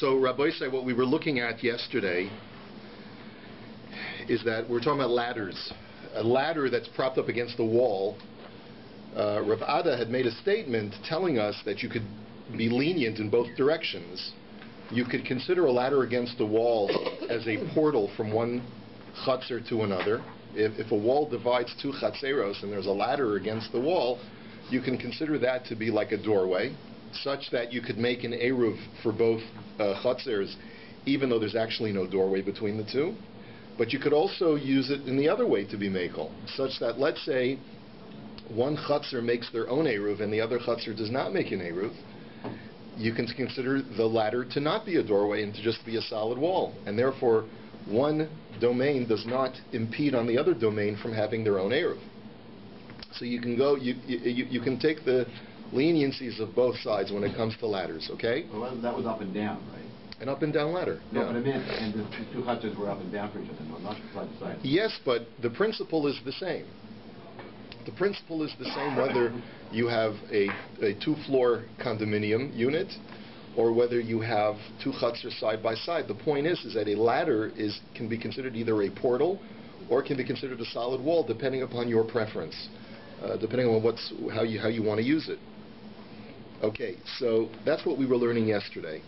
So, Rabbi, what we were looking at yesterday is that we're talking about ladders. A ladder that's propped up against the wall. Rav Ada had made a statement telling us that you could be lenient in both directions. You could consider a ladder against the wall as a portal from one chutzner to another. If a wall divides two chatzeros and there's a ladder against the wall, you can consider that to be like a doorway, such that you could make an eruv for both chutzers, even though there's actually no doorway between the two. But you could also use it in the other way to be mekel, such that, let's say, one chutzner makes their own eruv and the other chutzner does not make an eruv. You can consider the ladder to not be a doorway and to just be a solid wall, and therefore one domain does not impede on the other domain from having their own eruv. So you can go, you can take the leniencies of both sides when it comes to ladders, okay? Well, that was up and down, right? An up and down ladder. No, yeah. but I meant, and the two chutzers were up and down for each other, not side to side. Yes, but the principle is the same. The principle is the same whether you have a two-floor condominium unit or whether you have two chutzers side by side. The point is that a ladder can be considered either a portal or can be considered a solid wall, depending upon your preference, depending on how you want to use it. Okay, so that's what we were learning yesterday.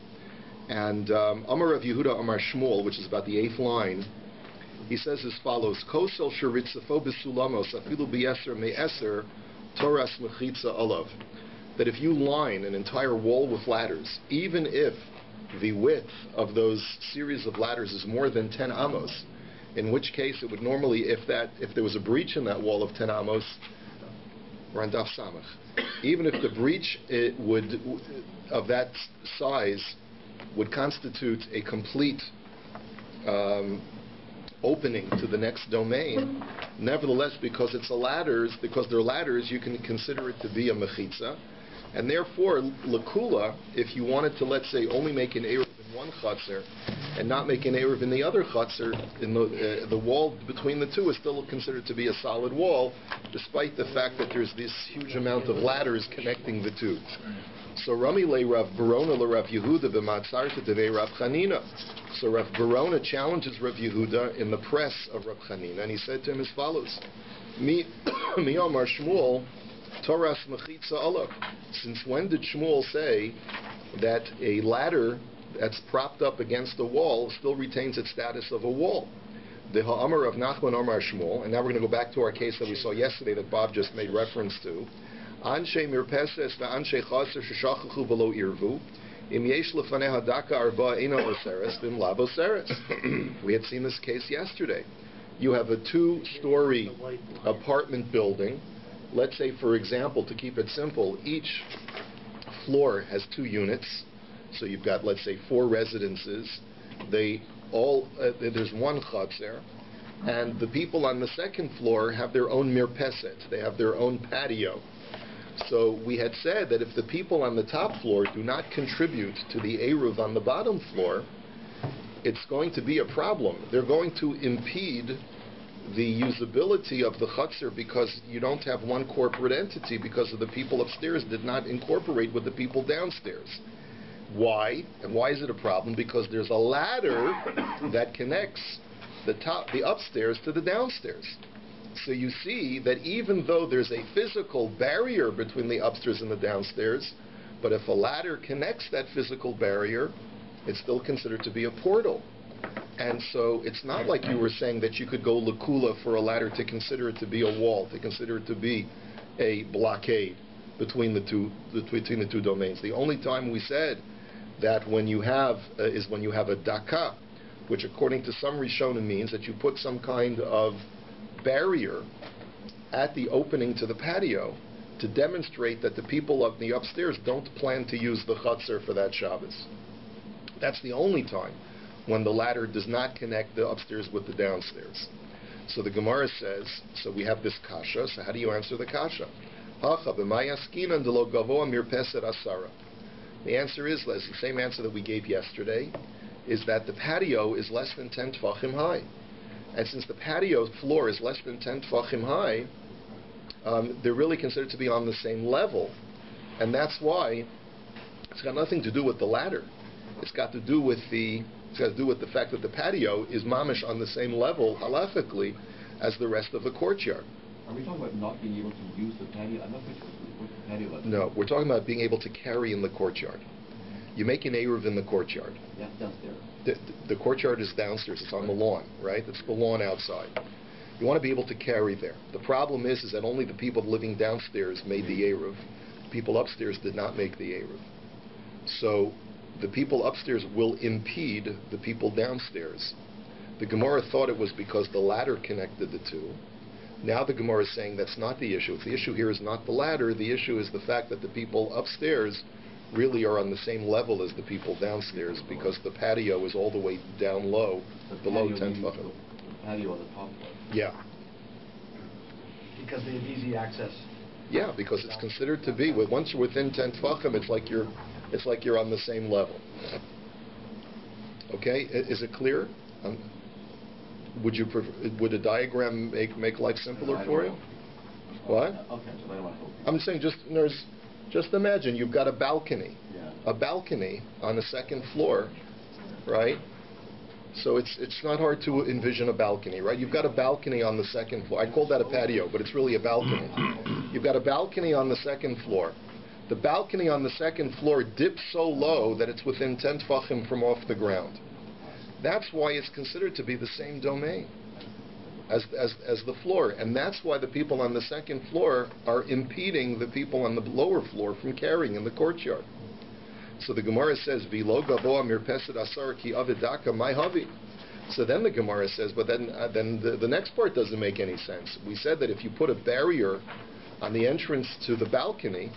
And Amar Rav Yehuda Amar Shmuel, which is about the 8th line, he says as follows: Kosel sheritzafo besulamos afilu beyeser me'eser toras mechitza olav. That if you line an entire wall with ladders, even if the width of those series of ladders is more than 10 amos, in which case it would normally, if there was a breach in that wall of 10 amos, we're on DAF Samach, even if the breach of that size would constitute a complete opening to the next domain, nevertheless, because they're ladders, you can consider it to be a mechitza, and therefore, lakula, if you wanted to, let's say, only make an eruv in one chutzner and not make an eruv in the other chutzner, in the wall between the two is still considered to be a solid wall, despite the fact that there's this huge amount of ladders connecting the two. So Rami le Rav Barona le Rav Yehuda b'matzarta devei Rav Chanina. So Rav Barona challenges Rav Yehuda in the press of Rav Chanina, and he said to him as follows: Mi Amar Shmuel Toras mechitza olav. Since when did Shmuel say that a ladder that's propped up against the wall still retains its status of a wall? The Ha'amar of Nachman Amar Shmuel, and now we're going to go back to our case that we saw yesterday that Bob just made reference to. Anshe mirpeses ve'anshe chaser sheshachachu v'lo irvu. Im yesh lefaneha daka arba eina oseres v'im lab oseres. We had seen this case yesterday. You have a 2-story apartment building. Let's say, for example, to keep it simple, each floor has 2 units. So you've got, let's say, 4 residences. There's one chutzner, and the people on the 2nd floor have their own mirpeset. They have their own patio. So we had said that if the people on the top floor do not contribute to the eruv on the bottom floor, it's going to be a problem. They're going to impede the usability of the chutzner because you don't have one corporate entity, because of the people upstairs did not incorporate with the people downstairs. Why? And why is it a problem? Because there's a ladder that connects the upstairs to the downstairs. So you see that even though there's a physical barrier between the upstairs and the downstairs, but if a ladder connects that physical barrier, it's still considered to be a portal. And so it's not like you were saying that you could go lakula for a ladder to consider it to be a wall, to consider it to be a blockade between the two domains. The only time we said that when you have is when you have a daka, which according to some Rishonim means that you put some kind of barrier at the opening to the patio to demonstrate that the people of the upstairs don't plan to use the chutzner for that Shabbos. That's the only time when the ladder does not connect the upstairs with the downstairs. So the Gemara says, so we have this kasha, so how do you answer the kasha? The answer is, the same answer that we gave yesterday, is that the patio is less than 10 tefachim high. And since the patio floor is less than 10 tefachim high, they're really considered to be on the same level. And that's why it's got nothing to do with the ladder. It's got to do with the fact that the patio is mamish on the same level halakhically as the rest of the courtyard. Are we talking about not being able to use the patio? I'm not quite sure what the patio is. No, we're talking about being able to carry in the courtyard. You make an eruv in the courtyard. Yeah, downstairs. The courtyard is downstairs. It's on the lawn, right? It's the lawn outside. You want to be able to carry there. The problem is that only the people living downstairs made the eruv. People upstairs did not make the eruv. So the people upstairs will impede the people downstairs. The Gemara thought it was because the ladder connected the two. Now the Gemara is saying that's not the issue. The issue here is not the ladder. The issue is the fact that the people upstairs really are on the same level as the people downstairs because the patio is all the way down low, below 10 tefachim. The patio on the top floor. Yeah. Because they have easy access. Yeah, because it's considered to be, once you're within 10 tefachim, it's like you're on the same level. Okay, is it clear? Would a diagram make life simpler for you? What? Okay, so I don't want to hold. I'm saying just imagine you've got a balcony. Yeah. A balcony on the second floor, right? So it's not hard to envision a balcony, right? You've got a balcony on the second floor. I call that a patio, but it's really a balcony. You've got a balcony on the second floor. The balcony on the second floor dips so low that it's within 10 tefachim from off the ground. That's why it's considered to be the same domain as the floor. And that's why the people on the second floor are impeding the people on the lower floor from carrying in the courtyard. So the Gemara says, "V'lo gavoa mirpeset asar ki avidaka my havi." So then the Gemara says, but then the next part doesn't make any sense. We said that if you put a barrier on the entrance to the balcony,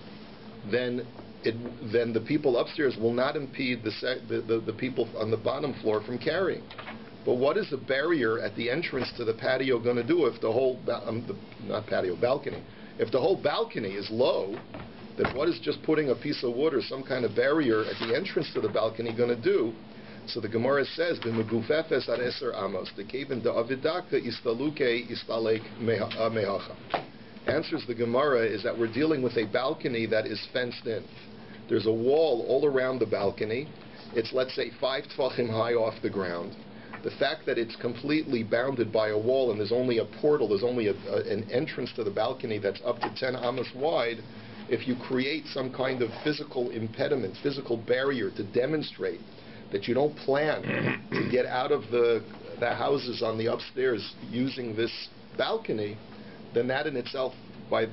then the people upstairs will not impede the people on the bottom floor from carrying. But what is the barrier at the entrance to the patio going to do if the whole balcony? If the whole balcony is low, then what is just putting a piece of wood or some kind of barrier at the entrance to the balcony going to do? So the Gemara says, "B'megufefes ad eser amos, dekeben da'avidaka istaluke istalek mehacha." Answers the Gemara is that we're dealing with a balcony that is fenced in. There's a wall all around the balcony. It's, let's say, 5 tefachim high off the ground. The fact that it's completely bounded by a wall and there's only a portal, there's only an entrance to the balcony that's up to 10 amos wide, if you create some kind of physical impediment, physical barrier to demonstrate that you don't plan to get out of the houses on the upstairs using this balcony, then that in itself, by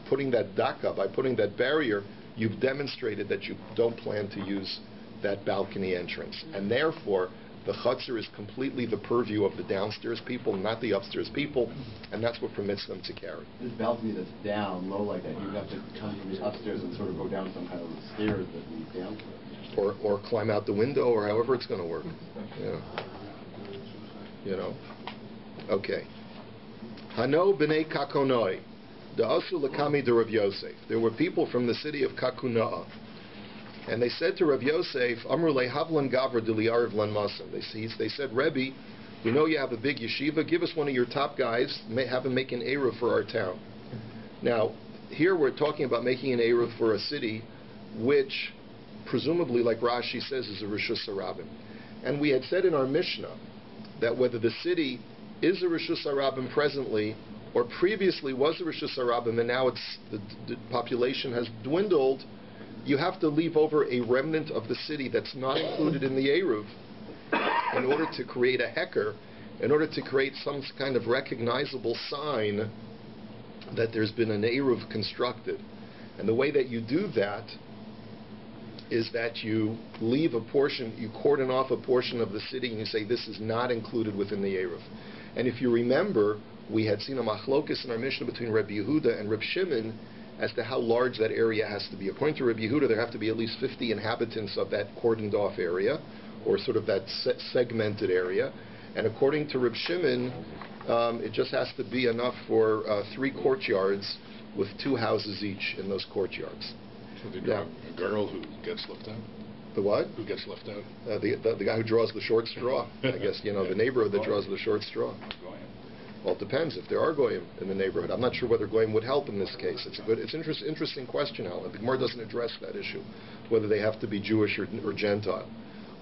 putting that daka, by putting that barrier, you've demonstrated that you don't plan to use that balcony entrance. And therefore, the chutzner is completely the purview of the downstairs people, not the upstairs people, and that's what permits them to carry. This balcony that's down, low like that, you have to come from the upstairs and sort of go down some kind of stairs that lead down to it. Or climb out the window, or however it's going to work. Yeah. You know? Okay. Hano b'nei kakonoi, da'asu l'kami de Rav Yosef. There were people from the city of Kakunah, and they said to Rav Yosef, Amru le havlan gavra d'li'ariv lan masim. They said, Rebbe, we know you have a big yeshiva. Give us one of your top guys. Have him make an eruv for our town. Now, here we're talking about making an eruv for a city, which presumably, like Rashi says, is a Rishus Harabim. And we had said in our Mishnah that whether the city is a Rishus Harabim presently, or previously was a Rishus Harabim, and now the population has dwindled, you have to leave over a remnant of the city that's not included in the eruv in order to create a heker, in order to create some kind of recognizable sign that there's been an eruv constructed. And the way that you do that is that you leave a portion, you cordon off a portion of the city, and you say this is not included within the eruv. And if you remember, we had seen a machlokus in our Mishnah between Rabbi Yehuda and Reb Shimon as to how large that area has to be. According to Rabbi Yehuda, there have to be at least 50 inhabitants of that cordoned off area, or sort of that segmented area. And according to Reb Shimon, it just has to be enough for 3 courtyards with 2 houses each in those courtyards. So the girl who gets left out? The what? Who gets left out? The guy who draws the short straw. I guess, the neighborhood that draws the short straw. Well, it depends if there are goyim in the neighborhood. I'm not sure whether goyim would help in this case. It's an interesting question, Alan. The Gemara doesn't address that issue, whether they have to be Jewish or Gentile.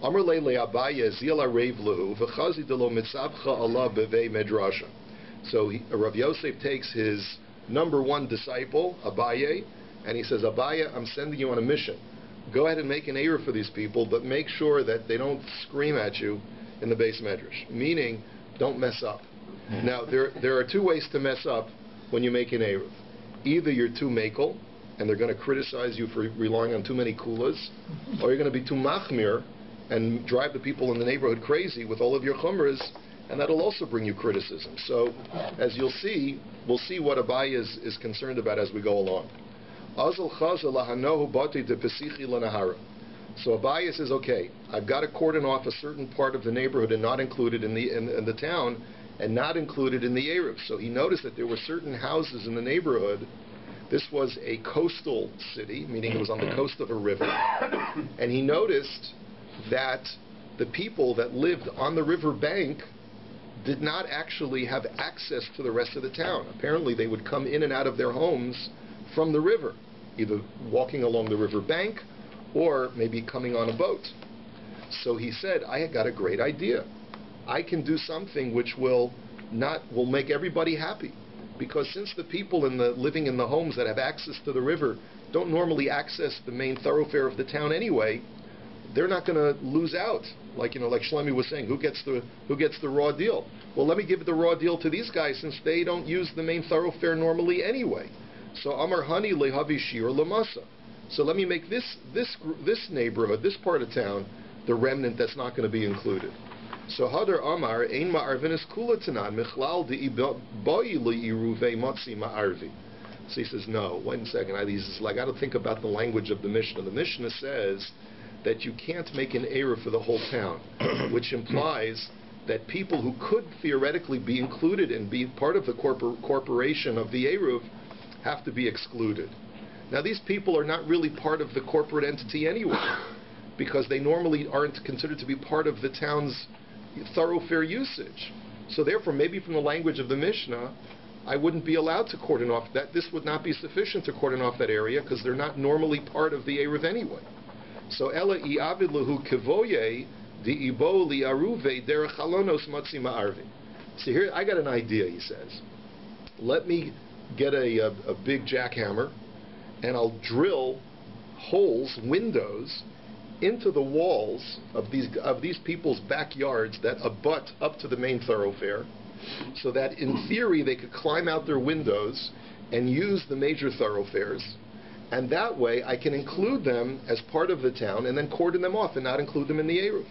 Amar Leile Abaye Zila Revlu V'chazi Delo Mitzabcha Allah Bevei Medrasha. So Rav Yosef takes his number one disciple, Abaye, and he says, Abaye, I'm sending you on a mission. Go ahead and make an ERU for these people, but make sure that they don't scream at you in the base medrash. Meaning, don't mess up. Now, there are two ways to mess up when you make an ERU. Either you're too makel, and they're going to criticize you for relying on too many kulas, or you're going to be too machmir and drive the people in the neighborhood crazy with all of your chumras, and that'll also bring you criticism. So, as you'll see, we'll see what Abai is concerned about as we go along. So Abai says, okay, I've got to cordon off a certain part of the neighborhood and not included in the town, and not included in the Eruv. So he noticed that there were certain houses in the neighborhood. This was a coastal city, meaning it was on the coast of a river, and he noticed that the people that lived on the river bank did not actually have access to the rest of the town. Apparently they would come in and out of their homes from the river, either walking along the river bank or maybe coming on a boat. So he said, I got a great idea. I can do something which will make everybody happy. Because since the people living in the homes that have access to the river don't normally access the main thoroughfare of the town anyway, they're not going to lose out. Like Shlomi was saying, who gets the raw deal? Well, let me give the raw deal to these guys since they don't use the main thoroughfare normally anyway. So Amar Hani lehavi shir lamasa. So let me make this neighborhood, this part of town, the remnant that's not going to be included. So Hadar Amar ein ma'arvinis kula tanan michlal de boi leiruve matzi ma'arvi. So he says, no, wait a second. I got to think about the language of the Mishnah. The Mishnah says that you can't make an ERU for the whole town, which implies that people who could theoretically be included and be part of the corporation of the ERU have to be excluded. Now, these people are not really part of the corporate entity anyway, because they normally aren't considered to be part of the town's thoroughfare usage. So therefore, maybe from the language of the Mishnah, I wouldn't be allowed to cordon off that. This would not be sufficient to cordon off that area because they're not normally part of the Eruv anyway. So Ela iavid lahu kevoye di ibo li aruve derech halonos matzi ma'arvi. See here, I got an idea. He says, let me get a big jackhammer, and I'll drill holes, windows, into the walls of these people's backyards that abut up to the main thoroughfare, so that in theory they could climb out their windows and use the major thoroughfares, and that way I can include them as part of the town and then cordon them off and not include them in the Eruv.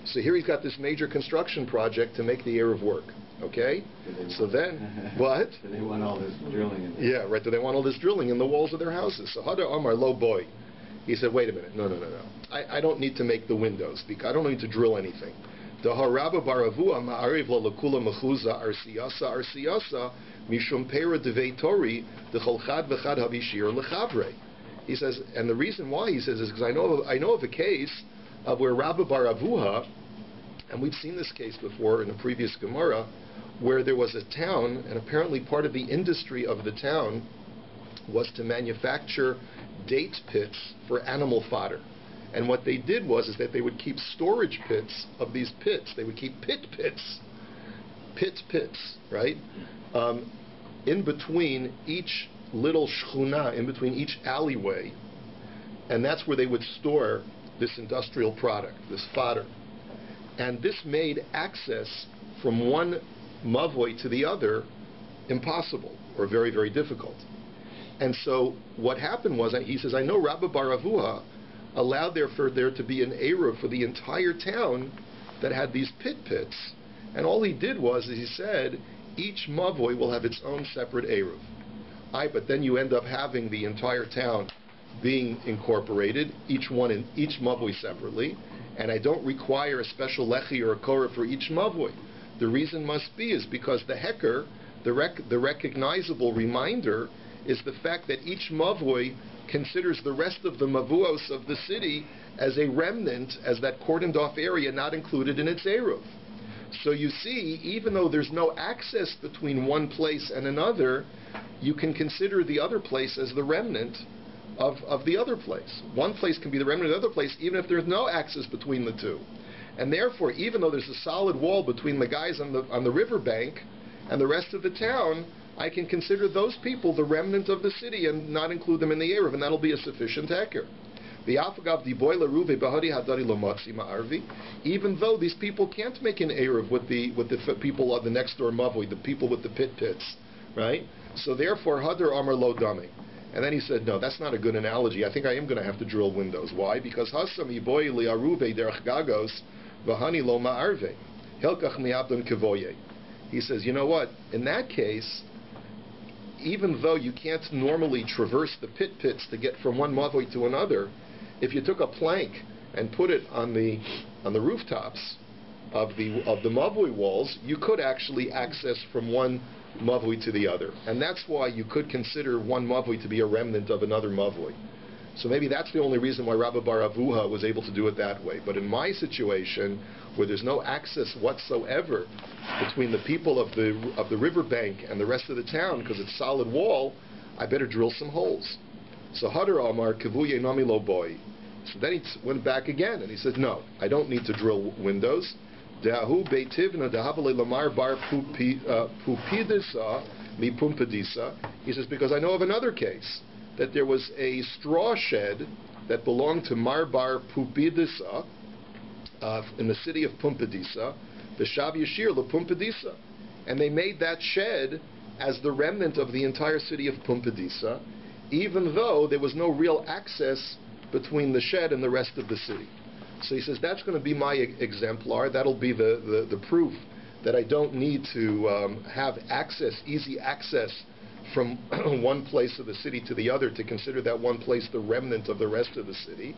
So here he's got this major construction project to make the Eruv work. Okay? So then, what? Do they want all this drilling in there? Yeah, right. Do they want all this drilling in the walls of their houses? So Hadar Amar lo boy. He said, wait a minute. No. I don't need to make the windows because I don't need to drill anything. The haraba baravua ma'ariv la lakula mechuza arsiyasa mishum pera devei tori decholchad v'chad havishir lechavrei. He says, and the reason why he says is because I know of a case of where Rabbi Baravuha, and we've seen this case before in a previous Gemara, where there was a town, and apparently part of the industry of the town was to manufacture date pits for animal fodder. And what they did is that they would keep storage pits of these pits. They would keep pits, right? In between each little shchuna, in between each alleyway, and that's where they would store this industrial product, this fodder. And this made access from one mavoi to the other impossible or very, very difficult. And so what happened was, he says, I know Rabbi Baravuha allowed there to be an Eruv for the entire town that had these pits. And all he did was he said, each mavoi will have its own separate Eruv. But then you end up having the entire town being incorporated, each mavoi separately, and I don't require a special lechi or a korah for each mavoi. The reason must be is because the heker, the recognizable reminder, is the fact that each mavoi considers the rest of the mavuos of the city as a remnant, as that cordoned off area not included in its eruv. So you see, even though there's no access between one place and another, you can consider the other place as the remnant of the other place. One place can be the remnant of the other place, even if there's no access between the two. And therefore, even though there's a solid wall between the guys on the riverbank and the rest of the town, I can consider those people the remnant of the city and not include them in the Erev, and that'll be a sufficient heker. Even though these people can't make an Erev with the people of the next door Mavoi, the people with the pits, right? So therefore, Hadar Amar Lo Dami. And then he said, no, that's not a good analogy. I think I am going to have to drill windows. Why? Because Hasam Iboy Li Aruve Derech Gagos V'Hani Lo Ma'arve Hilkach Mi'abdon Kevoye. He says, you know what? In that case, even though you can't normally traverse the pits to get from one Mavoi to another, if you took a plank and put it on the rooftops of the Mavoi walls, you could actually access from one Mavoi to the other. And that's why you could consider one Mavoi to be a remnant of another Mavoi. So maybe that's the only reason why Rabbi Bar Avuha was able to do it that way. But in my situation, where there's no access whatsoever between the people of the riverbank and the rest of the town, because it's solid wall, I better drill some holes. So Hadar Amar Kivuye Nami Lo Boy. So then he went back again and he said, no, I don't need to drill windows. De'ahu beitivna de'havale lamar bar pupidisa mi pumpadisa. He says, because I know of another case, that there was a straw shed that belonged to Marbar Pupidisa in the city of Pumpadisa, the Shav Yashir Le Pumpadisa. And they made that shed as the remnant of the entire city of Pumpadisa, even though there was no real access between the shed and the rest of the city. So he says, that's going to be my exemplar. That'll be the proof that I don't need to have access, easy access from one place of the city to the other to consider that one place the remnant of the rest of the city.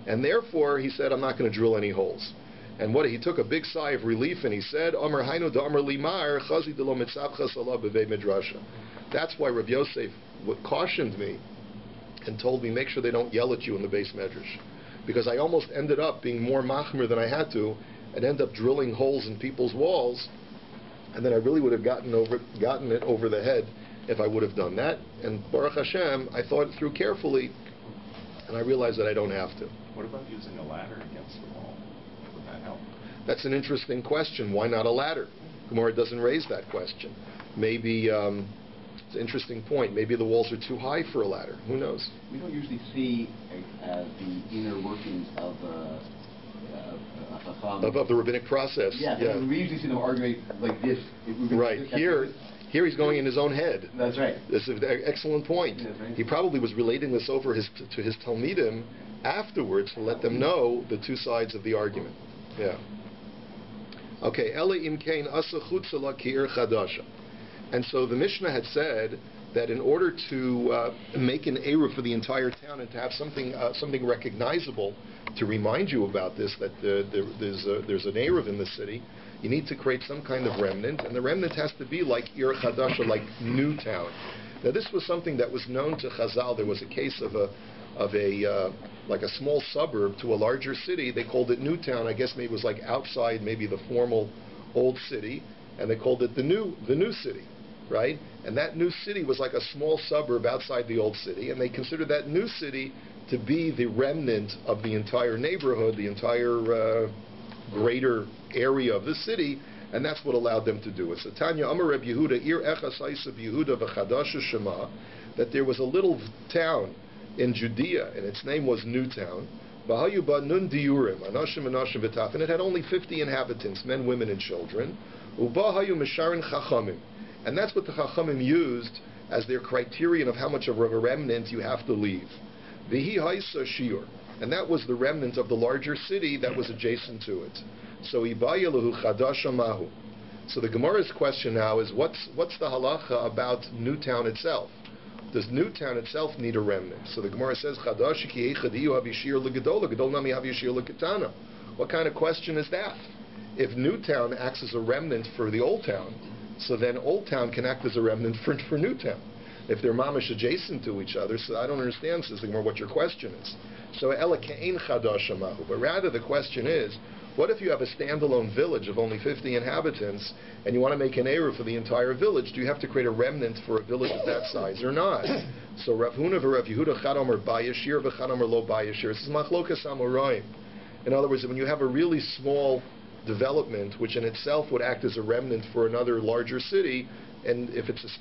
And therefore, he said, I'm not going to drill any holes. And he took a big sigh of relief and he said, Amar Hainu da Amar Limar Chazi de lo mitzavchas Allah b'vei midrasha. That's why Rabbi Yoseph cautioned me and told me, make sure they don't yell at you in the base medrash. Because I almost ended up being more machmir than I had to and end up drilling holes in people's walls, and then I really would have gotten it over the head if I would have done that. And Baruch Hashem, I thought it through carefully, and I realized that I don't have to. What about using a ladder against the wall? Would that help? That's an interesting question. Why not a ladder? Gemara doesn't raise that question. Maybe, it's an interesting point. Maybe the walls are too high for a ladder. Who knows? We don't usually see the inner workings of of the rabbinic process. Yeah, we usually see them arguing like this. Right. Here he's going in his own head. That's right. That's an excellent point. That's right. He probably was relating this over to his Talmidim afterwards to let them know the two sides of the argument. Yeah. Okay. Ela imkein asa chutza lakir chadasha. And so the Mishnah had said that in order to make an ERU for the entire town and to have something recognizable to remind you about this, that there's an ERU in the city, you need to create some kind of remnant, and the remnant has to be like Ir Chadasha, like new town. Now this was something that was known to Chazal. There was a case of like a small suburb to a larger city. They called it new town. I guess maybe it was like outside maybe the formal old city, and they called it the new city, right? And that new city was like a small suburb outside the old city, and they considered that new city to be the remnant of the entire neighborhood, the entire greater area of the city, and that's what allowed them to do it. So Tanya Amar Reb Yehuda Ir Echasaisa Yehuda v'Chadasha Shema, that there was a little town in Judea, and its name was Newtown. V'hayu ba nun diurim anashim v'taf, and it had only 50 inhabitants, men, women, and children. Ubahayu misharin chachamim, and that's what the chachamim used as their criterion of how much of a remnant you have to leave. V'hi haisa shiur, and that was the remnant of the larger city that was adjacent to it. So ibayalahu chadasha mahu. So the Gemara's question now is, what's the halacha about Newtown itself? Does Newtown itself need a remnant? So the Gemara says, chadash ki echadiyu havishir legedola, gedol nami havishir leketana. What kind of question is that? If Newtown acts as a remnant for the Old Town, so then Old Town can act as a remnant for Newtown. If they're mamish adjacent to each other, so I don't understand, says the Gemara, what your question is. So ela ke'ein chadash mahu, but rather the question is, What if you have a standalone village of only 50 inhabitants and you want to make an ERU for the entire village? Do you have to create a remnant for a village of that size or not? So Rav Huna v'Rav Yehuda chad omer bayashir v'chad omer lo bayashir. This is machlokas amoraim. In other words, when you have a really small development, which in itself would act as a remnant for another larger city, and if it's a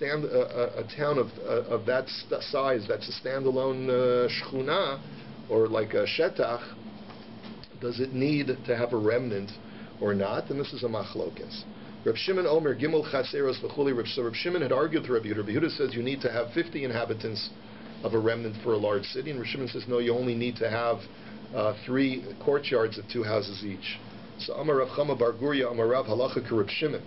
town of that size, that's a standalone shchuna, or like a shetach, does it need to have a remnant or not? And this is a machlokes. Reb Shimon Omer Gimel Chatzeros v'chuli. Reb Shimon had argued with Rabbi Yehuda. Rabbi Yehuda says you need to have 50 inhabitants of a remnant for a large city, and Reb Shimon says no, you only need to have 3 courtyards of 2 houses each. So Amar Rav Chama Bar Guria Amar Rav Halacha Kereb Shimon.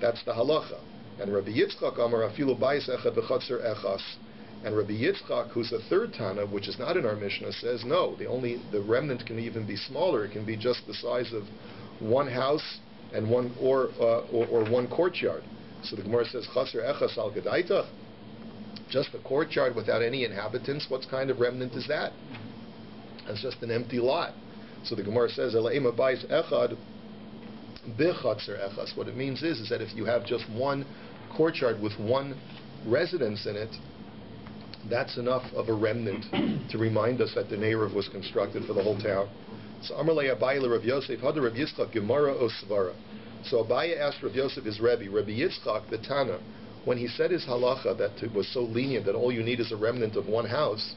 That's the halacha. And Rabbi Yitzchak Amar Afilu Bayis Echad v'Chatzer Echas. And Rabbi Yitzchak, who's the third Tana, which is not in our Mishnah, says no. The remnant can even be smaller. It can be just the size of 1 house and one or 1 courtyard. So the Gemara says Chatzer Echas al Gedaitach. Just a courtyard without any inhabitants. What kind of remnant is that? It's just an empty lot. So the Gemara says, Elaima Bais Echad Bichatzer Echas. What it means is that if you have just 1 courtyard with 1 residence in it, that's enough of a remnant to remind us that the Neirav was constructed for the whole town. So Amarle Abaye Rav Yosef, Hada Rav Yitzchak, Gemara o Svara. So Abaye asked Rav Yosef his Rabbi Yitzchak, the Tana, when he said his halacha that it was so lenient that all you need is a remnant of 1 house,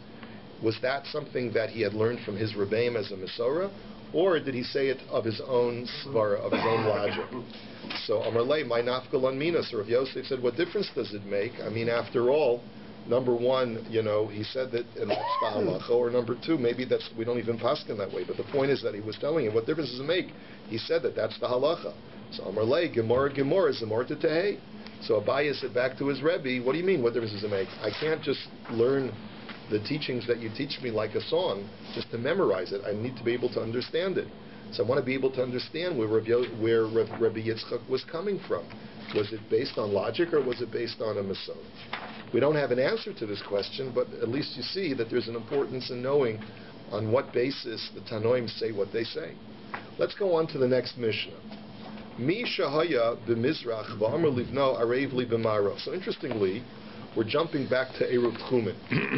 was that something that he had learned from his Rebbeim as a Mesorah, or did he say it of his own svara, of his own logic? So Amarle, my nafkalan mina. So Rav Yosef said, what difference does it make? I mean, after all, number 1, he said that and that's the halacha, or number 2, maybe we don't even paskin that way. But the point is that he was telling him, what difference does it make? He said that's the halacha. So Amarle, Gemara is the more to. So Abaye said back to his Rebbe, what do you mean, what difference does it make? I can't just learn the teachings that you teach me like a song just to memorize it. I need to be able to understand it. So I want to be able to understand where Rabbi Yitzchak was coming from. Was it based on logic or was it based on a Masod? We don't have an answer to this question, but at least you see that there's an importance in knowing on what basis the Tanoim say what they say. Let's go on to the next Mishnah. Mi shahaya b'mizrach v'amar livno arev li b'maro. So interestingly, we're jumping back to Eruv Tchumen.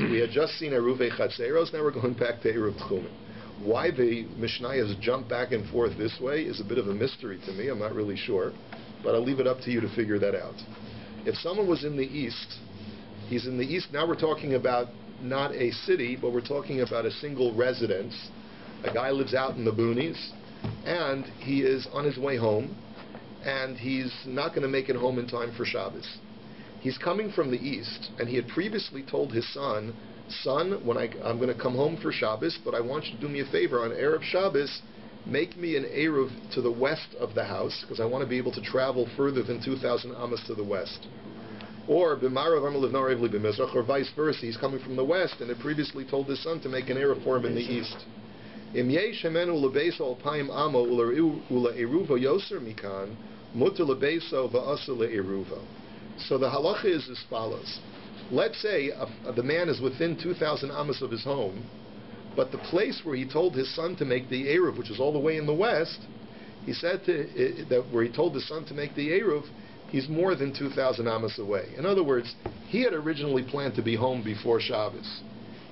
We had just seen Eruvei Chatzeros, now we're going back to Eruv Tchumen. Why the Mishnayos jump back and forth this way is a bit of a mystery to me. I'm not really sure, but I'll leave it up to you to figure that out. If someone was in the East, he's in the East, now we're talking about not a city, but we're talking about a single residence. A guy lives out in the boonies, and he is on his way home, and he's not going to make it home in time for Shabbos. He's coming from the East, and he had previously told his son, when I'm going to come home for Shabbos, but I want you to do me a favor, on Erev Shabbos, make me an Eruv to the west of the house, because I want to be able to travel further than 2,000 amas to the west. Or, or vice versa, he's coming from the west, and had previously told his son to make an Eruv for him in the east. So the halacha is as follows. Let's say the man is within 2,000 amas of his home, but the place where he told his son to make the Eruv, which is all the way in the west, he said that where he told his son to make the Eruv, he's more than 2,000 amas away. In other words, he had originally planned to be home before Shabbos,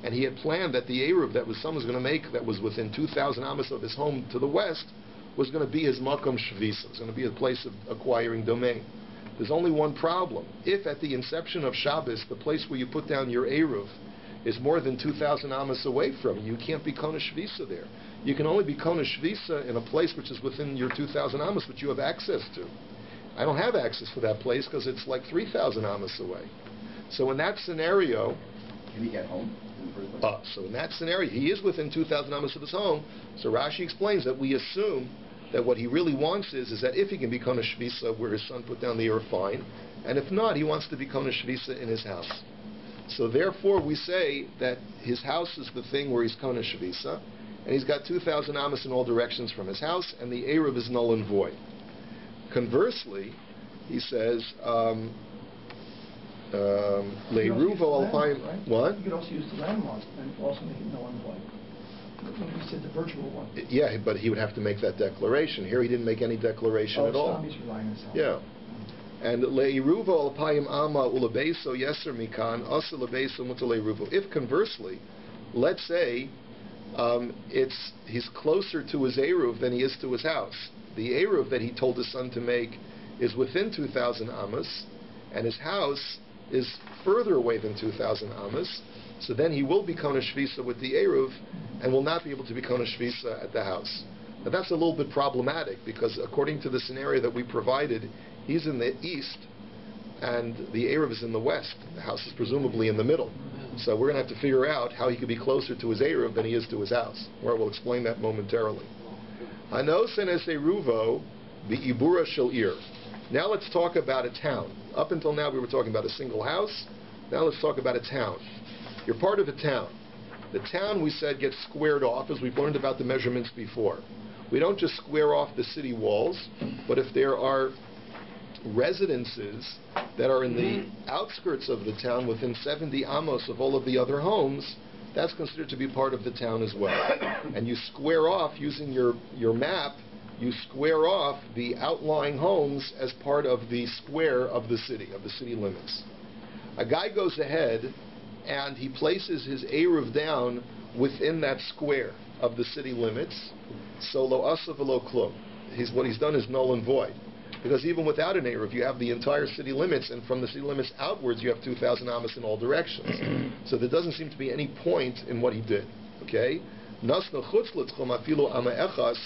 and he had planned that the Eruv that his son was going to make that was within 2,000 amas of his home to the west was going to be his makom shvisa. It was going to be a place of acquiring domain. There's only one problem. If at the inception of Shabbos, the place where you put down your Eruv is more than 2,000 amas away from you, you can't be Kona Shvisa there. You can only be Kona Shvisa in a place which is within your 2,000 amas, which you have access to. I don't have access to that place because it's like 3,000 amas away. So in that scenario... Can he get home in the first place? So in that scenario, he is within 2,000 amas of his home. So Rashi explains that we assume that what he really wants is that if he can be Kona Shvisa where his son put down the Eruv, fine. And if not, he wants to be Kona Shvisa in his house. So therefore we say that his house is the thing where he's Kona Shvisa, and he's got 2,000 amas in all directions from his house, and the Eruv is null and void. Conversely, he says, Leiruvo alpayim. What? You could also use the landmark and also make it null and void. You said the virtual one. Yeah, but he would have to make that declaration. Here he didn't make any declaration at all. He's relying on himself. Yeah. And le'iruvo al payim ama ulebeso yeser mikan asa lebeso muta le'iruvo. If conversely, let's say he's closer to his eruv than he is to his house. The eruv that he told his son to make is within 2,000 amas, and his house is further away than 2,000 amas. So then he will become a shvisa with the eruv, and will not be able to become a shvisa at the house. Now that's a little bit problematic because according to the scenario that we provided, he's in the east, and the eruv is in the west. The house is presumably in the middle. So we're going to have to figure out how he could be closer to his eruv than he is to his house. Where we'll explain that momentarily. Hanosen es eruvo bi'ibura shel ir. Now let's talk about a town. Up until now we were talking about a single house. Now let's talk about a town. You're part of a town. The town, we said, gets squared off, as we've learned about the measurements before. We don't just square off the city walls, but if there are residences that are in the outskirts of the town within 70 amos of all of the other homes, that's considered to be part of the town as well. And you square off, using your map, you square off the outlying homes as part of the square of the city limits. A guy goes ahead and he places his eruv down within that square of the city limits. So lo asa v'lo klum. What he's done is null and void. Because even without an eruv, you have the entire city limits, and from the city limits outwards, you have 2,000 amos in all directions. So there doesn't seem to be any point in what he did. Okay? Nasna chutz l'tchum afilu ama echas.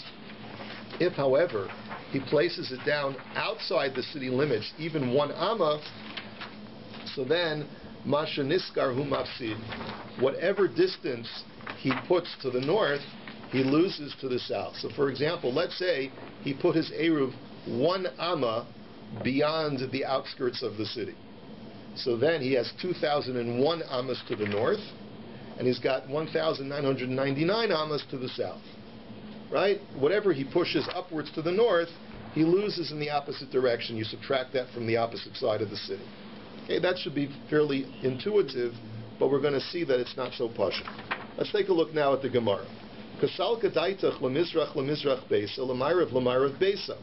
If, however, he places it down outside the city limits, even 1 amma, so then Masha Niskar hu mafsid. Whatever distance he puts to the north, he loses to the south. So, for example, let's say he put his eruv 1 amma beyond the outskirts of the city. So then he has 2,001 ammas to the north, and he's got 1,999 ammas to the south. Right? Whatever he pushes upwards to the north, he loses in the opposite direction. You subtract that from the opposite side of the city. Okay, that should be fairly intuitive, but we're going to see that it's not so pashut. Let's take a look now at the Gemara. Kasal kadaitach lemizrach lemizrach beisa lemayrav lemayrav beisa.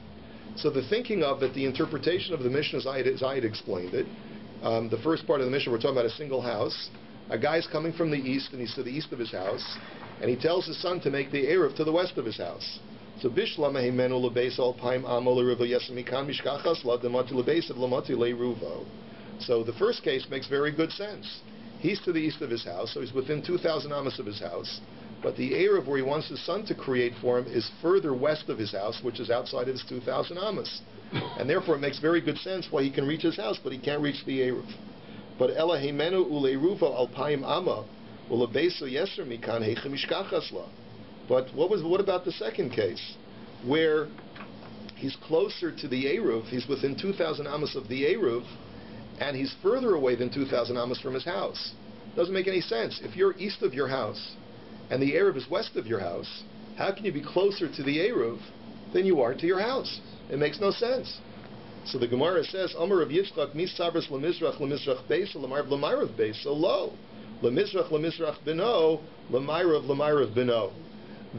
So the thinking of that, the interpretation of the Mishnah as I had explained it, the first part of the Mishnah, we're talking about a single house. A guy's coming from the east, and he's to the east of his house, and he tells his son to make the eruv to the west of his house. So bishlam heimenu lebeis al paim amo leruvo yesemikan mishkachas la demati lebeisav lamati leruvo. So the first case makes very good sense. He's to the east of his house, so he's within 2,000 amos of his house. But the eruv where he wants his son to create for him is further west of his house, which is outside of his 2,000 amos. And therefore it makes very good sense why he can reach his house, but he can't reach the eruv. But ela heimenu uleiruvo al paim ama ulebeso yeser mikan heichem ishkachasla. But what about the second case, where he's closer to the eruv, he's within 2,000 amos of the eruv, and he's further away than 2,000 amos from his house? Doesn't make any sense. If you're east of your house and the eruv is west of your house, how can you be closer to the eruv than you are to your house? It makes no sense. So the Gemara says, Amar of Yitzchak misabras lemizrach lemizrach beis lemayrav lemayrav beis. So lo, lemizrach lemizrach beno lemayrav lemayrav beno.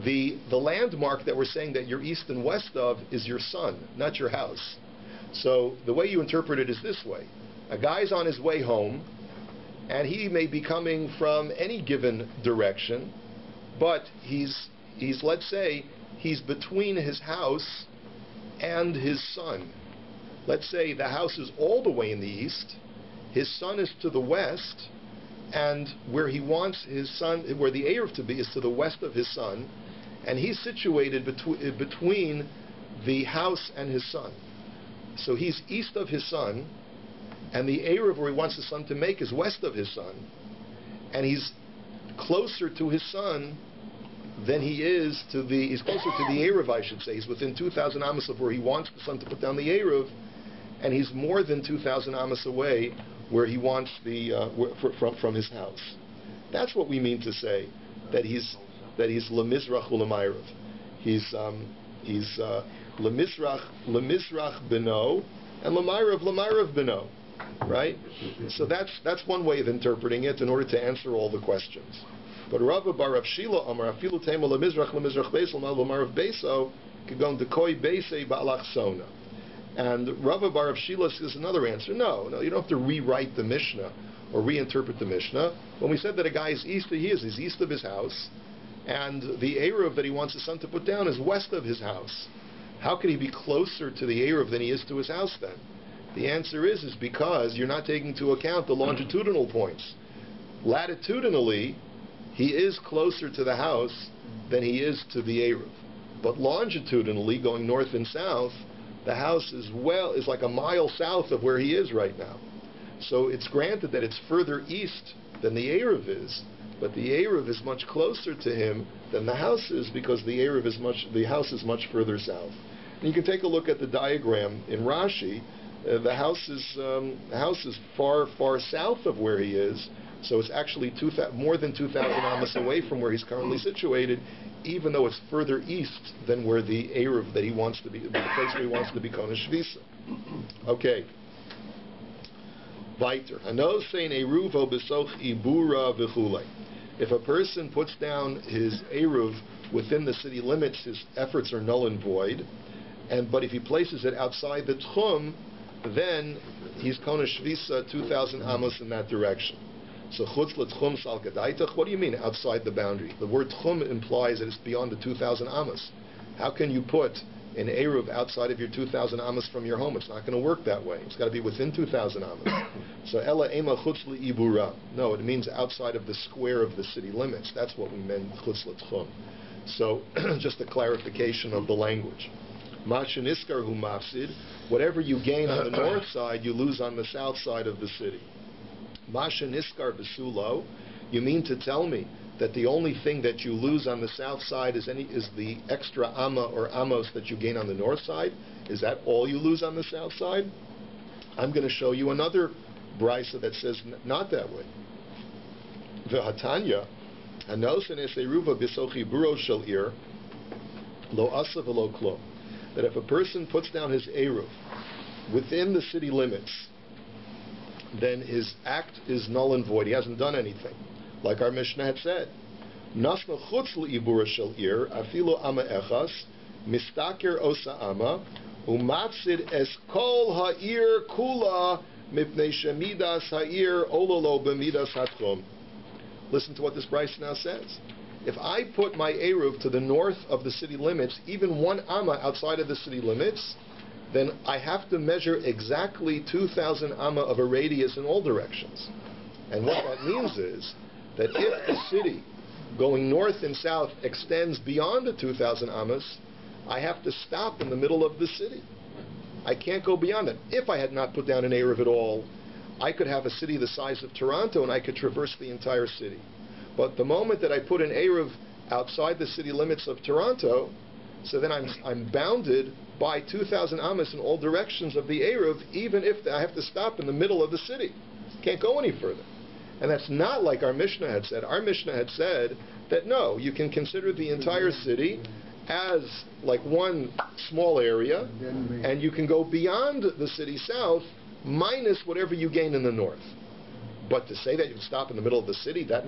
The landmark that we're saying that you're east and west of is your son, not your house. So the way you interpret it is this way. A guy's on his way home, and he may be coming from any given direction, but he's let's say, he's between his house and his son. Let's say the house is all the way in the east, his son is to the west, and where he wants his son, where the eruv to be, is to the west of his son, and he's situated between the house and his son. So he's east of his son, and the eruv where he wants his son to make is west of his son, and he's closer to his son than he is he's closer to the eruv, I should say. He's within 2,000 amos of where he wants the son to put down the eruv, and he's more than 2,000 amos away where he wants from his house. That's what we mean to say that he's lemizrach u'lemayrav. He's lemizrach beno and lemayrav beno. Right? So that's one way of interpreting it in order to answer all the questions. But Rabbi bar Rav Shila Amar Afilu Tema LeMizrach Beisel Mal L'Mar of Beiso Kagon Dekoi Beisei Ba'alach Sona. And Rabbi bar Rav Shila says another answer. No, you don't have to rewrite the Mishnah or reinterpret the Mishnah. When we said that a guy is east, he's east of his house, and the Eruv that he wants his son to put down is west of his house. How could he be closer to the Eruv than he is to his house then? The answer is because you're not taking into account the longitudinal points. Latitudinally, he is closer to the house than he is to the Eruv. But longitudinally, going north and south, the house is like a mile south of where he is right now. So it's granted that it's further east than the Eruv is, but the Eruv is much closer to him than the house is, because the house is much further south. And you can take a look at the diagram in Rashi. The house is far, far south of where he is, so it's actually more than 2,000 amas away from where he's currently situated, even though it's further east than where the Eruv that he wants to be, the place where he wants to be Konesh Visa. Okay. Weiter. Hanos sein Eruvo besoch ibura v'chulei. If a person puts down his Eruv within the city limits, his efforts are null and void. But if he places it outside the Tchum, then he's Konesh Visa 2,000 amos in that direction. So chutz l'tchum sal gadaitach. What do you mean outside the boundary? The word tchum implies that it's beyond the 2,000 amos. How can you put an Eruv outside of your 2,000 amos from your home? It's not going to work that way. It's got to be within 2,000 amos. So ela ema chutz ibura. No, it means outside of the square of the city limits. That's what we meant chutz l'tchum. So just a clarification of the language. Mashaniskar hu mafsid. Whatever you gain on the north side, you lose on the south side of the city. Mashaniskar besulo. You mean to tell me that the only thing that you lose on the south side is the extra amma or amos that you gain on the north side? Is that all you lose on the south side? I'm going to show you another brisa that says not that way. V'hatanya hanosen es eruva bisochi buro shel ir lo asa v'lo klo. That if a person puts down his eruv within the city limits, then his act is null and void. He hasn't done anything. Like our Mishnah had said, Nasma chutz l'ibura shel ir afilu ama echas mistaker osa ama umatzid es kol ha'ir kula mipnei shemidas ha'ir ololo b'midas hatchum. Listen to what this brisa now says. If I put my eruv to the north of the city limits, even one amma outside of the city limits, then I have to measure exactly 2,000 amma of a radius in all directions. And what that means is that if the city going north and south extends beyond the 2,000 ammas, I have to stop in the middle of the city. I can't go beyond it. If I had not put down an eruv at all, I could have a city the size of Torornto and I could traverse the entire city. But the moment that I put an eruv outside the city limits of Torornto, so then I'm bounded by 2,000 ammas in all directions of the eruv, even if I have to stop in the middle of the city. Can't go any further. And that's not like our Mishnah had said. Our Mishnah had said that no, you can consider the entire city as like one small area, and you can go beyond the city south minus whatever you gain in the north. But to say that you stop in the middle of the city, that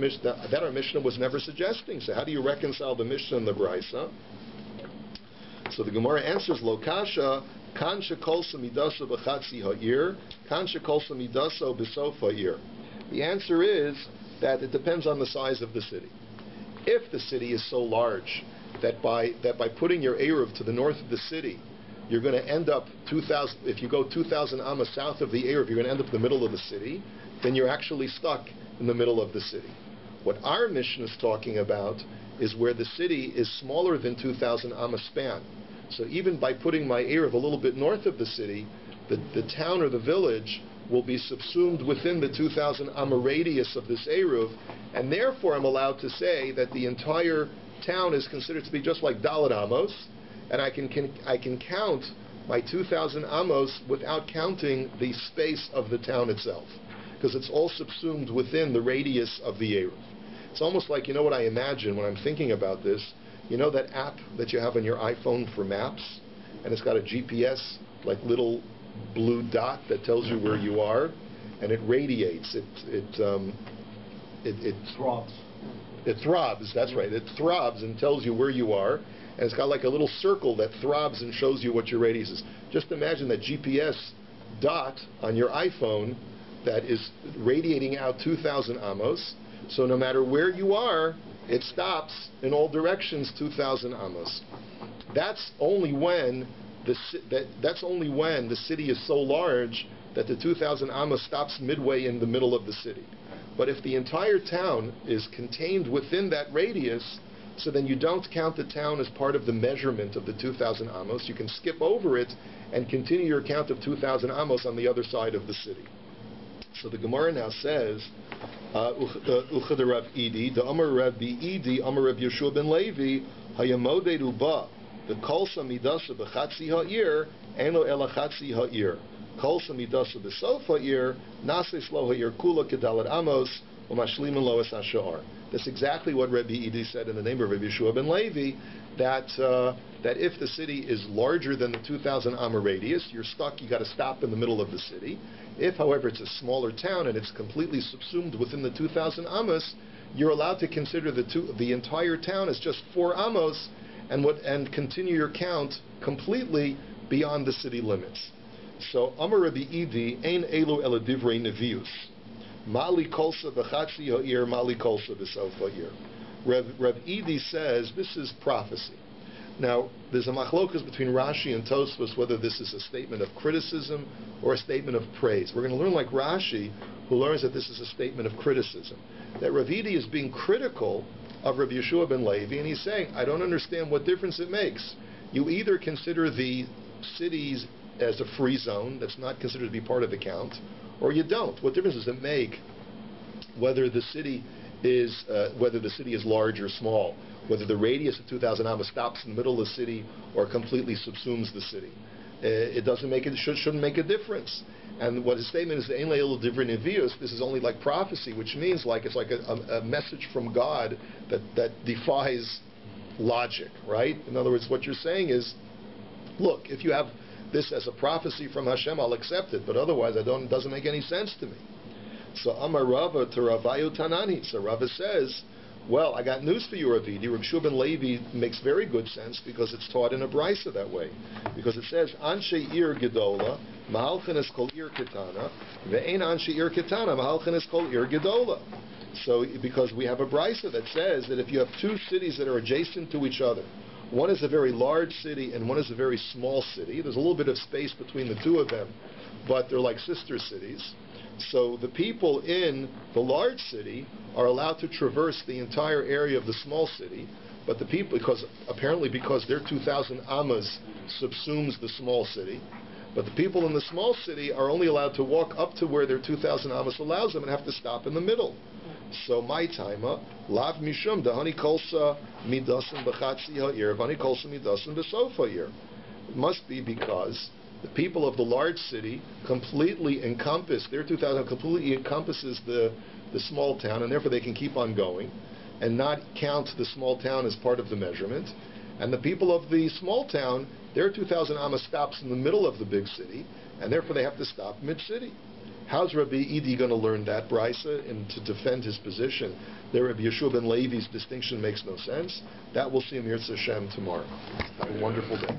our Mishnah was never suggesting. So how do you reconcile the Mishnah and the Brisa? So the Gemara answers, Lo kasha, kansha kolsa midaso b'chatzi ha'ir, kansha kolsa midaso b'sof ha'ir. The answer is that it depends on the size of the city. If the city is so large that by putting your eruv to the north of the city, you're going to end up 2,000. If you go 2,000 ammas south of the eruv, you're going to end up in the middle of the city. Then you're actually stuck in the middle of the city. What our Mishnah is talking about is where the city is smaller than 2,000 amma span. So even by putting my eruv a little bit north of the city, the town or the village will be subsumed within the 2,000 amma radius of this eruv, and therefore I'm allowed to say that the entire town is considered to be just like Dalet Amos, and I can count my 2,000 amos without counting the space of the town itself, because it's all subsumed within the radius of the eruv. It's almost like, you know what I imagine when I'm thinking about this? You know that app that you have on your iPhone for maps, and it's got a GPS, like little blue dot that tells you where you are, and it radiates. It throbs. It throbs, that's right. It throbs and tells you where you are, and it's got like a little circle that throbs and shows you what your radius is. Just imagine that GPS dot on your iPhone that is radiating out 2,000 amos, so no matter where you are, it stops in all directions 2,000 amos. That's only when that's only when the city is so large that the 2,000 amos stops midway in the middle of the city. But if the entire town is contained within that radius, so then you don't count the town as part of the measurement of the 2,000 amos. You can skip over it and continue your count of 2,000 amos on the other side of the city. So the Gemara now says, Uchad Rav Idi, the Amar Rabbi Idi, Amar Rav Yeshua ben Levi, Hayamode Ruba, the Kolsa Midasa B'chatzi Ha'ir, Eno Ela Chatzi Ha'ir. Kolsa Midasa B'sof Ha'ir, Nases Lo Ha'ir Kula Kedalat Amos, Umashliman Loas Hashar. That's exactly what Rabbi Idi said in the name of Rabbi Yeshua ben Levi, that if the city is larger than the 2,000 amma radius, you're stuck, you got to stop in the middle of the city. If, however, it's a smaller town and it's completely subsumed within the 2,000 amos, you're allowed to consider the entire town as just 4 amos and continue your count completely beyond the city limits. So, Amar Rabbi Idi, Ein Elu Ela Divrei Nevius. Mali kolsa b'chatzi ha'ir, mali kolsa b'sof ha'ir. Rav Idi says this is prophecy. Now, there's a machlokas between Rashi and Tosfos whether this is a statement of criticism or a statement of praise. We're going to learn like Rashi, who learns that this is a statement of criticism. That Rav Idi is being critical of Rabbi Yeshua ben Levi, and he's saying, I don't understand what difference it makes. You either consider the cities as a free zone that's not considered to be part of the count, or you don't. What difference does it make whether the city is large or small, whether the radius of 2,000 amos stops in the middle of the city or completely subsumes the city? It doesn't make it. Shouldn't make a difference. And what his statement is, "Ein le'elu divrei nevius." This is only like prophecy, which means like it's like a message from God that defies logic, right? In other words, what you're saying is, look, if you have this as a prophecy from Hashem, I'll accept it, but otherwise, it doesn't make any sense to me. So Amar Rava to Ravayu Tanani. So Rava says, well, I got news for you, Rav Idi. Rav Yeshua ben Levi makes very good sense because it's taught in a brisa that way. Because it says, Anshe ir gedola, mahalchen es kol ir ketana, ve'ein anshe ir ketana, mahalchen es kol ir gedola. So, because we have a brisa that says that if you have 2 cities that are adjacent to each other, one is a very large city and one is a very small city. There's a little bit of space between the 2 of them, but they're like sister cities. So the people in the large city are allowed to traverse the entire area of the small city, but the people, because their 2,000 amas subsumes the small city, but the people in the small city are only allowed to walk up to where their 2,000 amas allows them and have to stop in the middle. So my taima, lav mishum dahani kolsa midasan b'chatzi ha'ir, v'ani kolsa midasan b'sof ha'ir. It must be because the people of the large city completely encompass, their 2,000 completely encompasses the small town, and therefore they can keep on going and not count the small town as part of the measurement. And the people of the small town, their 2,000 amma stops in the middle of the big city, and therefore they have to stop mid-city. How's Rabbi Idi going to learn that brisa and to defend his position? That Rabbi Yeshua ben Levi's distinction makes no sense. That we'll see in Yirtzeh Hashem tomorrow. Have a wonderful day.